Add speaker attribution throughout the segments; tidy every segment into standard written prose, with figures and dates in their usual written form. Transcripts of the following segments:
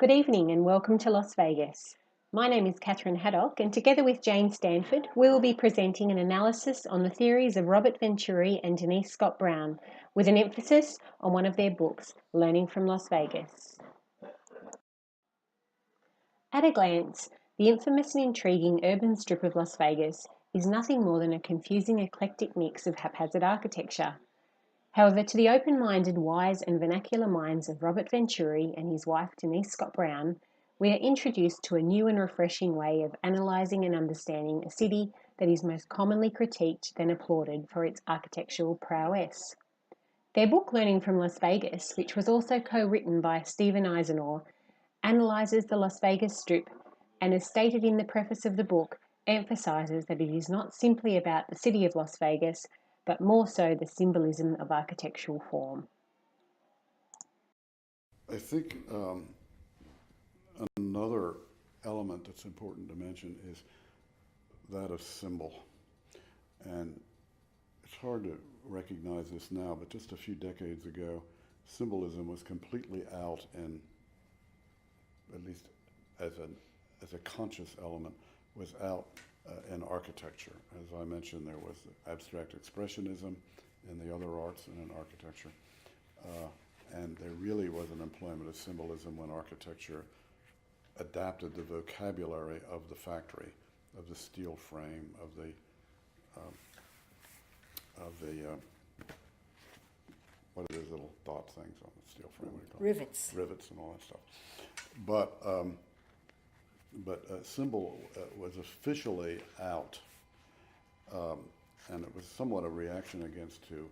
Speaker 1: Good evening and welcome to Las Vegas. My name is Katherine Haddock, and together with Jane Stanford, we will be presenting an analysis on the theories of Robert Venturi and Denise Scott Brown, with an emphasis on one of their books, Learning from Las Vegas. At a glance, the infamous and intriguing urban strip of Las Vegas is nothing more than a confusing eclectic mix of haphazard architecture. However, to the open-minded, wise and vernacular minds of Robert Venturi and his wife Denise Scott Brown, we are introduced to a new and refreshing way of analysing and understanding a city that is most commonly critiqued than applauded for its architectural prowess. Their book Learning from Las Vegas, which was also co-written by Stephen Eisenor, analyses the Las Vegas Strip and, as stated in the preface of the book, emphasises that it is not simply about the city of Las Vegas, but more so the symbolism of architectural form.
Speaker 2: I think another element that's important to mention is that of symbol. And it's hard to recognize this now, but just a few decades ago, symbolism was completely out in, at least as a conscious element, was out in architecture. As I mentioned, there was abstract expressionism in the other arts and in architecture. And there really was an employment of symbolism when architecture adapted the vocabulary of the factory, of the steel frame, of the what are those little dot things on the steel frame? What do you call
Speaker 3: Rivets.
Speaker 2: It? Rivets and all that stuff. But symbol was officially out, and it was somewhat a reaction to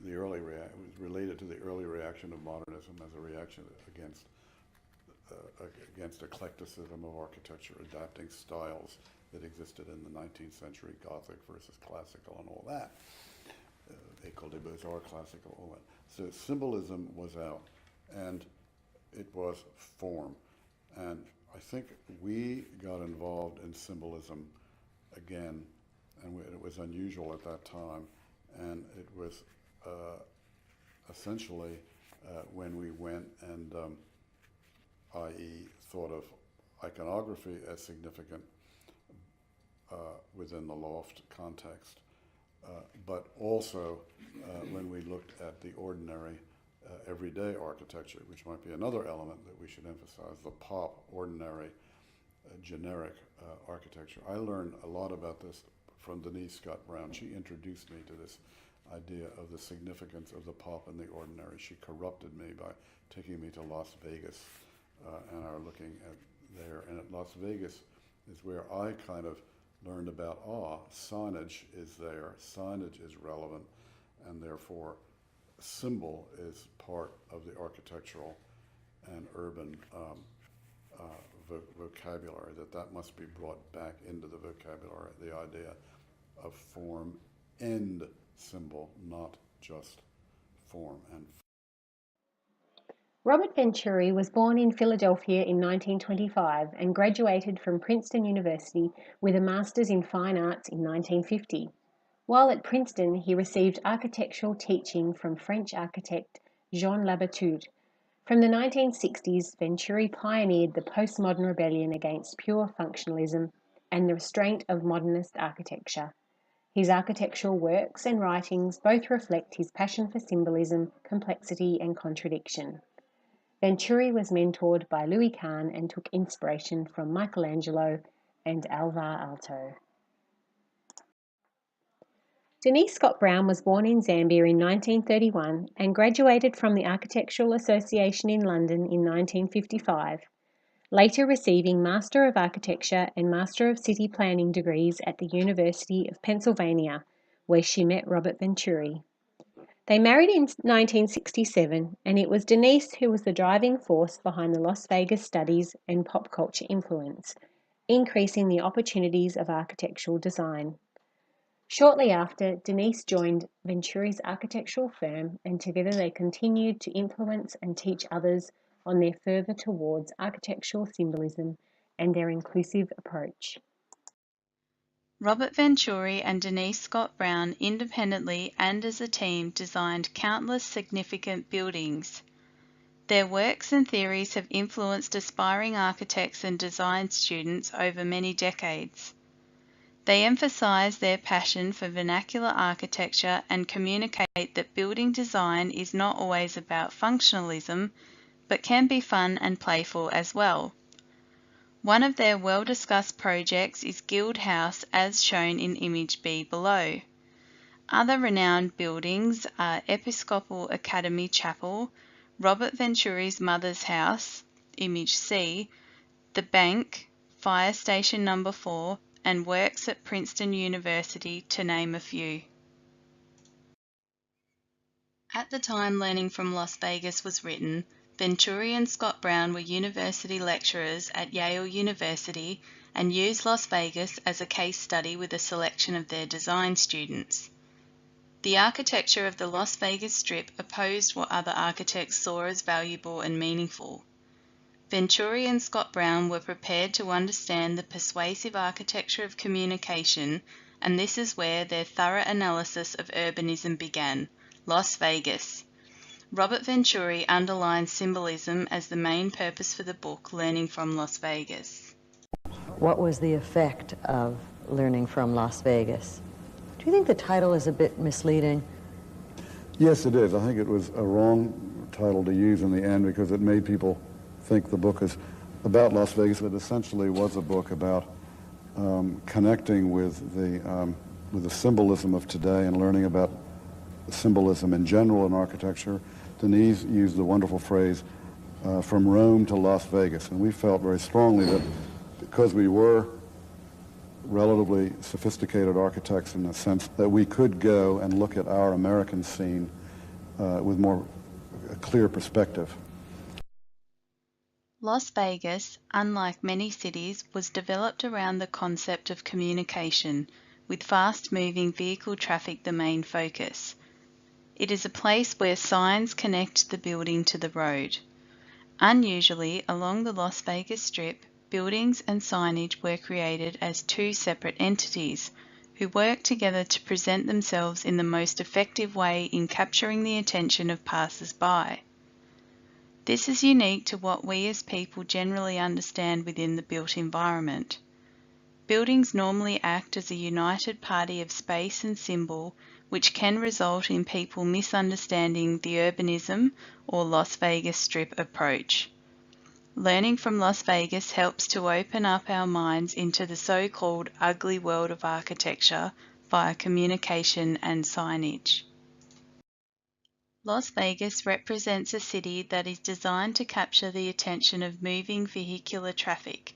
Speaker 2: the early it was related to the early reaction of modernism as a reaction against eclecticism of architecture, adapting styles that existed in the 19th century, Gothic versus classical and all that. École des Beaux-Arts, classical, all that. So symbolism was out, and it was form. And I think we got involved in symbolism again, and it was unusual at that time, and it was essentially when we went and, i.e., thought of iconography as significant within the loft context, but also when we looked at the ordinary everyday architecture, which might be another element that we should emphasize, the pop, ordinary, generic architecture. I learned a lot about this from Denise Scott Brown. She introduced me to this idea of the significance of the pop and the ordinary. She corrupted me by taking me to Las Vegas and are looking at there. And at Las Vegas is where I kind of learned about, signage is there, signage is relevant, and therefore symbol is part of the architectural and urban vocabulary, that must be brought back into the vocabulary, the idea of form and symbol, not just form. And
Speaker 1: Robert Venturi was born in Philadelphia in 1925 and graduated from Princeton University with a Master's in Fine Arts in 1950. While at Princeton, he received architectural teaching from French architect Jean Labatut. From the 1960s, Venturi pioneered the postmodern rebellion against pure functionalism and the restraint of modernist architecture. His architectural works and writings both reflect his passion for symbolism, complexity, and contradiction. Venturi was mentored by Louis Kahn and took inspiration from Michelangelo and Alvar Aalto. Denise Scott Brown was born in Zambia in 1931 and graduated from the Architectural Association in London in 1955, later receiving Master of Architecture and Master of City Planning degrees at the University of Pennsylvania, where she met Robert Venturi. They married in 1967, and it was Denise who was the driving force behind the Las Vegas studies and pop culture influence, increasing the opportunities of architectural design. Shortly after, Denise joined Venturi's architectural firm, and together they continued to influence and teach others on their further towards architectural symbolism and their inclusive approach.
Speaker 4: Robert Venturi and Denise Scott Brown independently and as a team designed countless significant buildings. Their works and theories have influenced aspiring architects and design students over many decades. They emphasize their passion for vernacular architecture and communicate that building design is not always about functionalism, but can be fun and playful as well. One of their well-discussed projects is Guild House, as shown in image B below. Other renowned buildings are Episcopal Academy Chapel, Robert Venturi's mother's house, image C, the Bank, Fire Station No. 4, and works at Princeton University, to name a few. At the time Learning from Las Vegas was written, Venturi and Scott Brown were university lecturers at Yale University and used Las Vegas as a case study with a selection of their design students. The architecture of the Las Vegas Strip opposed what other architects saw as valuable and meaningful. Venturi and Scott Brown were prepared to understand the persuasive architecture of communication, and this is where their thorough analysis of urbanism began. Las Vegas. Robert Venturi underlines symbolism as the main purpose for the book, Learning from Las Vegas.
Speaker 3: What was the effect of Learning from Las Vegas? Do you think the title is a bit misleading?
Speaker 2: Yes, it is. I think it was a wrong title to use in the end because it made people think the book is about Las Vegas. It essentially was a book about connecting with the symbolism of today and learning about symbolism in general in architecture. Denise used the wonderful phrase, from Rome to Las Vegas, and we felt very strongly that because we were relatively sophisticated architects in the sense that we could go and look at our American scene with more clear perspective.
Speaker 4: Las Vegas, unlike many cities, was developed around the concept of communication, with fast-moving vehicle traffic the main focus. It is a place where signs connect the building to the road. Unusually, along the Las Vegas Strip, buildings and signage were created as two separate entities who work together to present themselves in the most effective way in capturing the attention of passers-by. This is unique to what we as people generally understand within the built environment. Buildings normally act as a united party of space and symbol, which can result in people misunderstanding the urbanism or Las Vegas Strip approach. Learning from Las Vegas helps to open up our minds into the so-called ugly world of architecture via communication and signage. Las Vegas represents a city that is designed to capture the attention of moving vehicular traffic.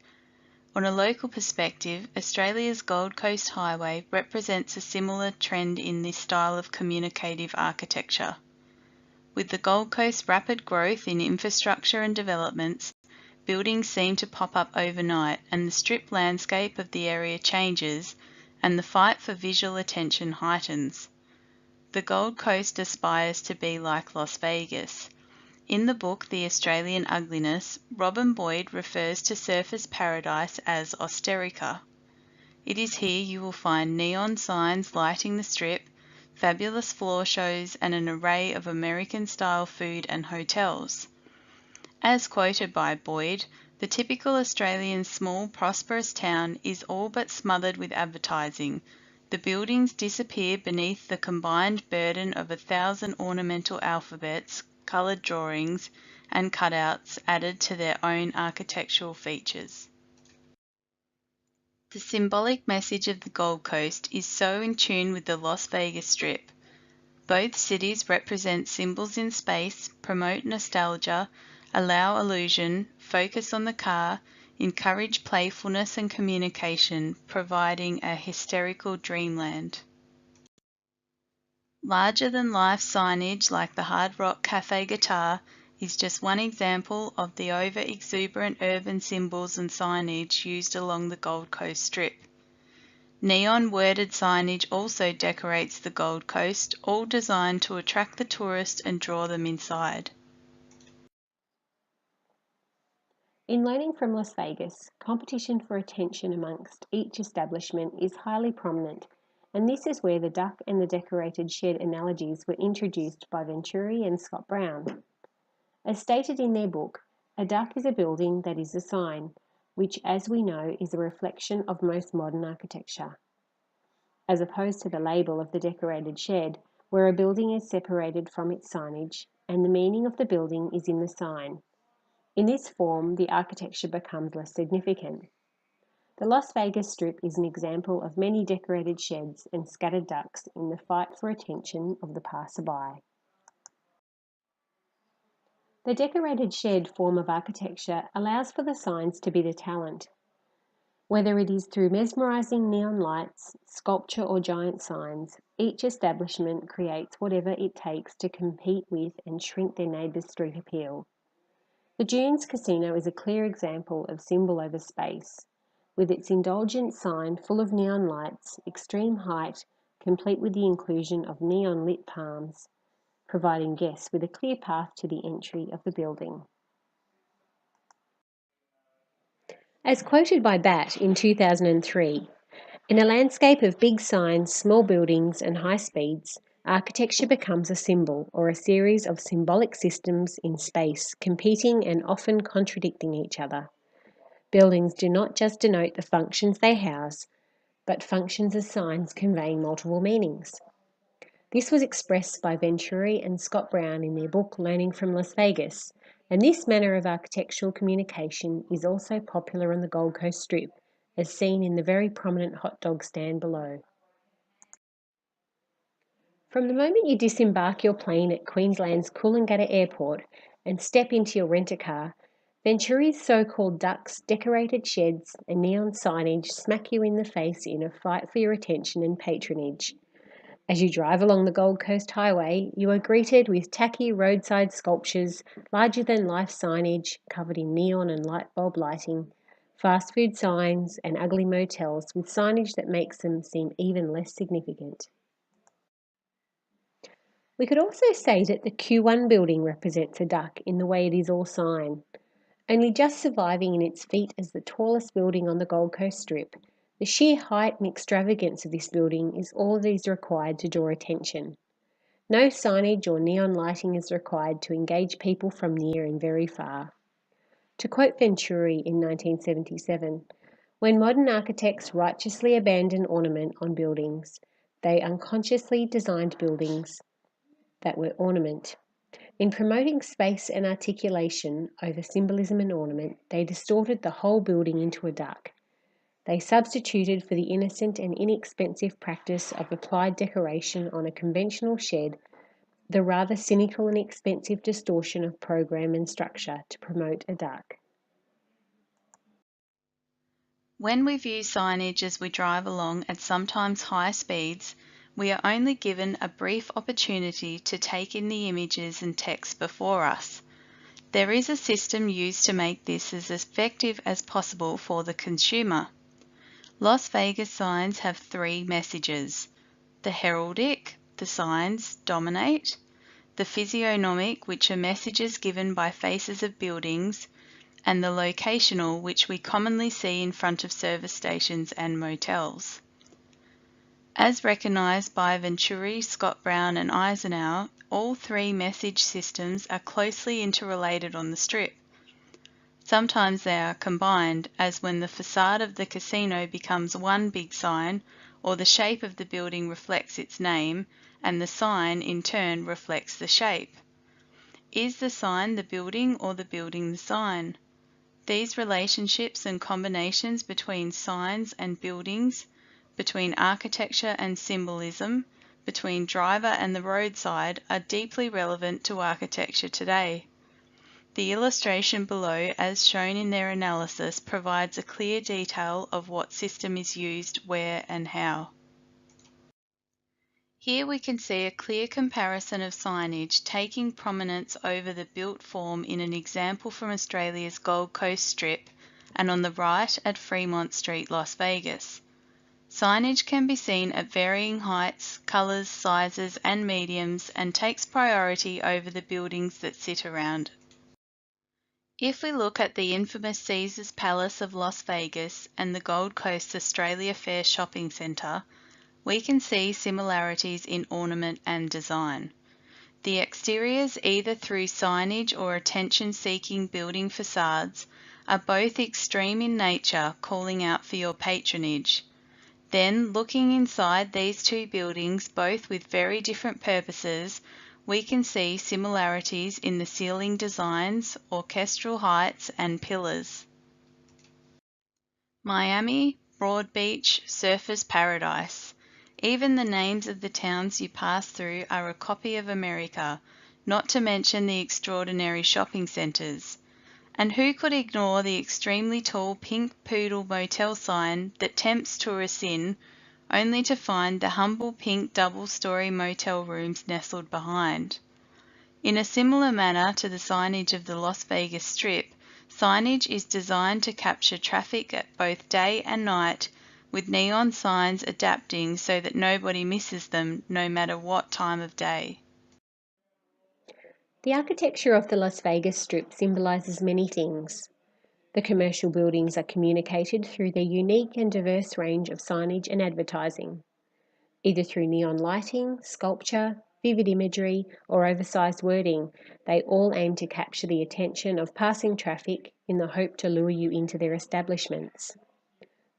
Speaker 4: On a local perspective, Australia's Gold Coast Highway represents a similar trend in this style of communicative architecture. With the Gold Coast's rapid growth in infrastructure and developments, buildings seem to pop up overnight and the strip landscape of the area changes and the fight for visual attention heightens. The Gold Coast aspires to be like Las Vegas. In the book The Australian Ugliness, Robin Boyd refers to Surfers Paradise as Austerica. It is here you will find neon signs lighting the strip, fabulous floor shows, and an array of American-style food and hotels. As quoted by Boyd, the typical Australian small, prosperous town is all but smothered with advertising. The buildings disappear beneath the combined burden of 1,000 ornamental alphabets, coloured drawings, and cutouts added to their own architectural features. The symbolic message of the Gold Coast is so in tune with the Las Vegas Strip. Both cities represent symbols in space, promote nostalgia, allow illusion, focus on the car, encourage playfulness and communication, providing a hysterical dreamland. Larger-than-life signage like the Hard Rock Cafe guitar is just one example of the over-exuberant urban symbols and signage used along the Gold Coast Strip. Neon worded signage also decorates the Gold Coast, all designed to attract the tourist and draw them inside.
Speaker 1: In Learning from Las Vegas, competition for attention amongst each establishment is highly prominent, and this is where the duck and the decorated shed analogies were introduced by Venturi and Scott Brown. As stated in their book, a duck is a building that is a sign, which, as we know, is a reflection of most modern architecture, as opposed to the label of the decorated shed, where a building is separated from its signage and the meaning of the building is in the sign. In this form, the architecture becomes less significant. The Las Vegas Strip is an example of many decorated sheds and scattered ducks in the fight for attention of the passerby. The decorated shed form of architecture allows for the signs to be the talent. Whether it is through mesmerising neon lights, sculpture or giant signs, each establishment creates whatever it takes to compete with and shrink their neighbour's street appeal. The Dunes Casino is a clear example of symbol over space, with its indulgent sign full of neon lights, extreme height, complete with the inclusion of neon-lit palms, providing guests with a clear path to the entry of the building. As quoted by Bat in 2003, in a landscape of big signs, small buildings and high speeds, architecture becomes a symbol or a series of symbolic systems in space competing and often contradicting each other. Buildings do not just denote the functions they house, but functions as signs conveying multiple meanings. This was expressed by Venturi and Scott Brown in their book Learning from Las Vegas, and this manner of architectural communication is also popular on the Gold Coast Strip, as seen in the very prominent hot dog stand below. From the moment you disembark your plane at Queensland's Coolangatta Airport and step into your rent-a-car, Venturi's so-called ducks, decorated sheds and neon signage smack you in the face in a fight for your attention and patronage. As you drive along the Gold Coast Highway, you are greeted with tacky roadside sculptures, larger-than-life signage covered in neon and light bulb lighting, fast food signs and ugly motels with signage that makes them seem even less significant. We could also say that the Q1 building represents a duck in the way it is all sign. Only just surviving in its feet as the tallest building on the Gold Coast Strip, the sheer height and extravagance of this building is all that is required to draw attention. No signage or neon lighting is required to engage people from near and very far. To quote Venturi in 1977, when modern architects righteously abandon ornament on buildings, they unconsciously designed buildings that were ornament. In promoting space and articulation over symbolism and ornament, they distorted the whole building into a duck. They substituted for the innocent and inexpensive practice of applied decoration on a conventional shed the rather cynical and expensive distortion of program and structure to promote a duck.
Speaker 4: When we view signage as we drive along at sometimes high speeds, we are only given a brief opportunity to take in the images and text before us. There is a system used to make this as effective as possible for the consumer. Las Vegas signs have three messages. The heraldic, the signs, dominate. The physiognomic, which are messages given by faces of buildings, and the locational, which we commonly see in front of service stations and motels. As recognised by Venturi, Scott Brown and Eisenhower, all three message systems are closely interrelated on the Strip. Sometimes they are combined, as when the facade of the casino becomes one big sign, or the shape of the building reflects its name, and the sign, in turn, reflects the shape. Is the sign the building or the building the sign? These relationships and combinations between signs and buildings, between architecture and symbolism, between driver and the roadside are deeply relevant to architecture today. The illustration below, as shown in their analysis, provides a clear detail of what system is used, where and how. Here we can see a clear comparison of signage taking prominence over the built form in an example from Australia's Gold Coast Strip and on the right at Fremont Street, Las Vegas. Signage can be seen at varying heights, colours, sizes and mediums and takes priority over the buildings that sit around. If we look at the infamous Caesars Palace of Las Vegas and the Gold Coast Australia Fair Shopping Centre, we can see similarities in ornament and design. The exteriors, either through signage or attention-seeking building facades, are both extreme in nature, calling out for your patronage. Then, looking inside these two buildings, both with very different purposes, we can see similarities in the ceiling designs, orchestral heights, and pillars. Miami, Broad Beach, Surfers Paradise. Even the names of the towns you pass through are a copy of America, not to mention the extraordinary shopping centres. And who could ignore the extremely tall Pink Poodle motel sign that tempts tourists in, only to find the humble pink double-storey motel rooms nestled behind? In a similar manner to the signage of the Las Vegas Strip, signage is designed to capture traffic at both day and night, with neon signs adapting so that nobody misses them, no matter what time of day.
Speaker 1: The architecture of the Las Vegas Strip symbolises many things. The commercial buildings are communicated through their unique and diverse range of signage and advertising, either through neon lighting, sculpture, vivid imagery, or oversized wording. They all aim to capture the attention of passing traffic in the hope to lure you into their establishments.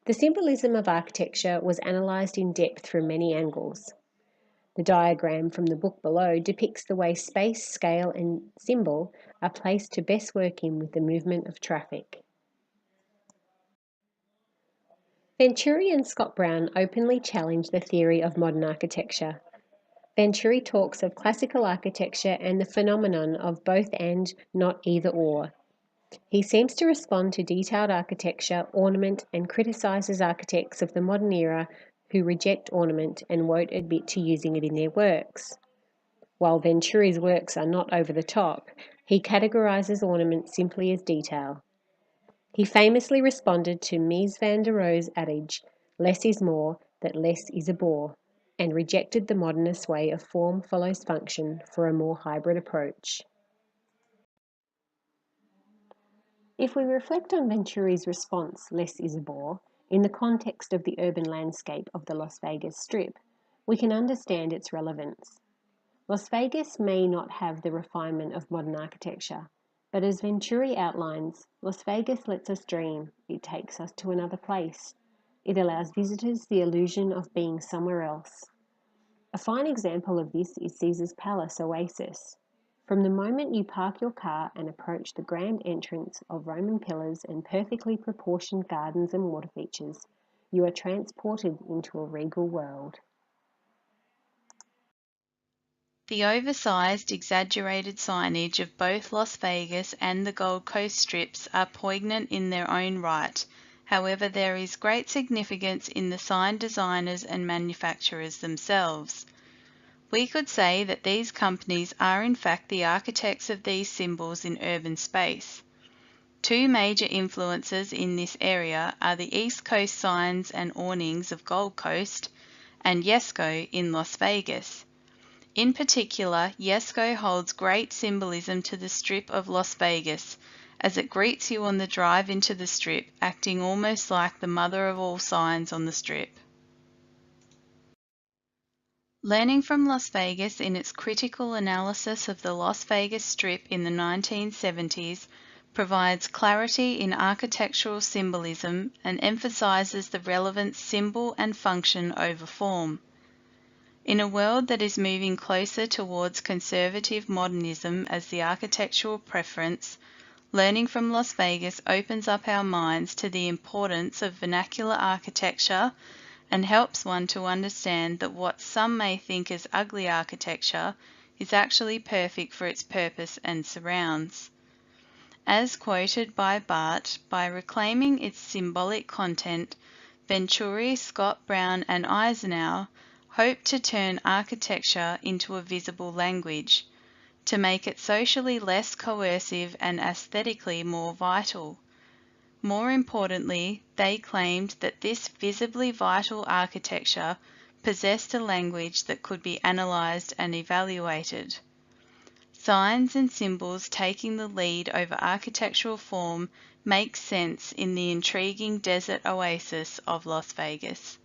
Speaker 1: The symbolism of architecture was analysed in depth from many angles. The diagram from the book below depicts the way space, scale, and symbol are placed to best work in with the movement of traffic. Venturi and Scott Brown openly challenge the theory of modern architecture. Venturi talks of classical architecture and the phenomenon of both and, not either or. He seems to respond to detailed architecture, ornament, and criticises architects of the modern era who reject ornament and won't admit to using it in their works. While Venturi's works are not over the top, he categorises ornament simply as detail. He famously responded to Mies van der Rohe's adage, "Less is more, that less is a bore," and rejected the modernist way of form follows function for a more hybrid approach. If we reflect on Venturi's response, "less is a bore," in the context of the urban landscape of the Las Vegas Strip, we can understand its relevance. Las Vegas may not have the refinement of modern architecture, but as Venturi outlines, Las Vegas lets us dream. It takes us to another place. It allows visitors the illusion of being somewhere else. A fine example of this is Caesar's Palace Oasis. From the moment you park your car and approach the grand entrance of Roman pillars and perfectly proportioned gardens and water features, you are transported into a regal world.
Speaker 4: The oversized, exaggerated signage of both Las Vegas and the Gold Coast strips are poignant in their own right. However, there is great significance in the sign designers and manufacturers themselves. We could say that these companies are in fact the architects of these symbols in urban space. Two major influences in this area are the East Coast signs and awnings of Gold Coast and Yesco in Las Vegas. In particular, Yesco holds great symbolism to the Strip of Las Vegas, as it greets you on the drive into the Strip, acting almost like the mother of all signs on the Strip. Learning from Las Vegas in its critical analysis of the Las Vegas Strip in the 1970s provides clarity in architectural symbolism and emphasizes the relevant symbol and function over form. In a world that is moving closer towards conservative modernism as the architectural preference, learning from Las Vegas opens up our minds to the importance of vernacular architecture and helps one to understand that what some may think as ugly architecture is actually perfect for its purpose and surrounds. As quoted by Barth, by reclaiming its symbolic content, Venturi, Scott Brown, and Eisenhower hope to turn architecture into a visible language, to make it socially less coercive and aesthetically more vital. More importantly, they claimed that this visibly vital architecture possessed a language that could be analysed and evaluated. Signs and symbols taking the lead over architectural form make sense in the intriguing desert oasis of Las Vegas.